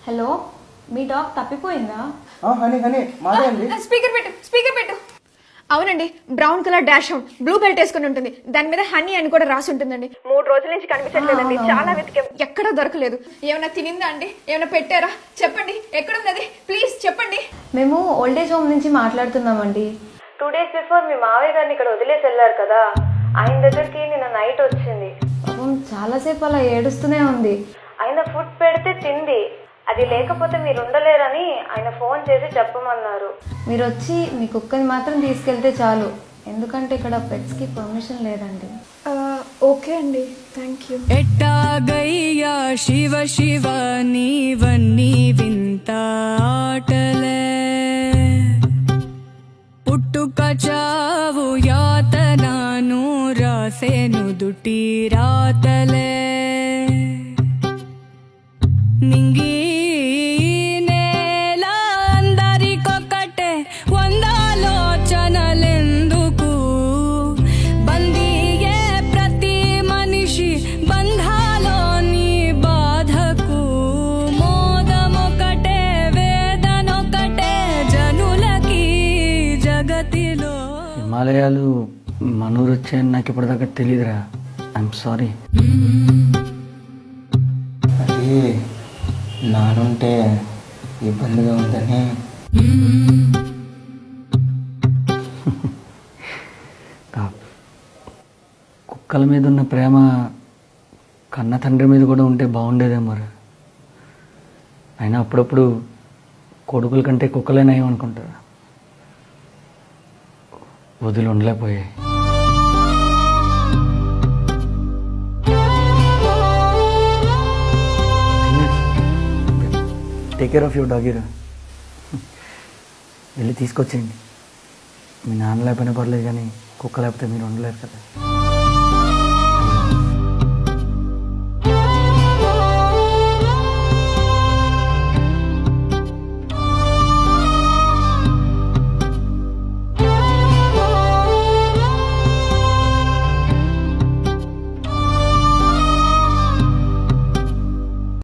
Hello, మీ dog తప్పిపోయిందా? Honey honey మాదే అండి. Speaker పెట్టు. అవునండి, brown colour dash blue belt వేసుకుని ఉంటుంది. దాని మీద హనీ అని కూడా రాసి ఉంటుందండి. 3 రోజుల నుంచి కనిపించట్లేదండి. చాలా వెతికాం, ఎక్కడా దొరకలేదు. ఏమైనా తినిందా అండి? ఏమైనా పెట్టారా? చెప్పండి, ఎక్కడున్నది? ప్లీజ్ చెప్పండి. మేము ఓల్డేజ్ హోమ్ నుంచి మాట్లాడుతున్నామండి. 2 days బిఫోర్ మీ మావయ్య గారిని ఇక్కడ వదిలేసి వెళ్ళారు కదా, ఆయన దగ్గరికి నిన్న నైట్ వచ్చింది. పాపం చాలాసేపు అలా ఏడుస్తూనే ఉంది. ఆయన ఫుడ్ పెడితే తింది, అది లేకపోతే మీరు ఉండలేరని ఆయన ఫోన్ చేసి చెప్పమన్నారు. మీరు వచ్చి మీ కుక్కని మాత్రం తీసుకెళ్తే చాలు, ఎందుకంటే ఇక్కడ పెట్స్కి పర్మిషన్ లేదండి. ఓకే అండి, థ్యాంక్ యూ. ఎట్టాగయ్యా శివ శివ నీవన్నీ వింత ఆటలే, పుట్టుక చావు యాతనాను రాసేను దుటి రాతలే, నింగి నేల అందరికొకటే వందాలోచనలెందుకు, బందీయే ప్రతి మనిషి బంధాలోని బాధకు, మోదమొకటే వేదనొకటే జనులకి జగతిలో. హిమాలయాలు మనూరు వచ్చాయని నాకు ఇప్పటిదాకా తెలియదురా. I'm sorry. అది నానుంటే ఇబ్బందిగా ఉందని. కుక్కల మీద ఉన్న ప్రేమ కన్న తండ్రి మీద కూడా ఉంటే బాగుండేదేమో రా. అయినా అప్పుడప్పుడు కొడుకుల కంటే కుక్కలే నయం అనుకుంటారా. వదిలి ఉండలేకపోయాయి. టేక్ కేర్ ఆఫ్ యువర్ డాగీరా. వెళ్ళి తీసుకొచ్చేయండి. మీ నాన్న లేకపోయినా పర్లేదు, కానీ కుక్క లేకపోతే మీరు ఉండలేరు కదా.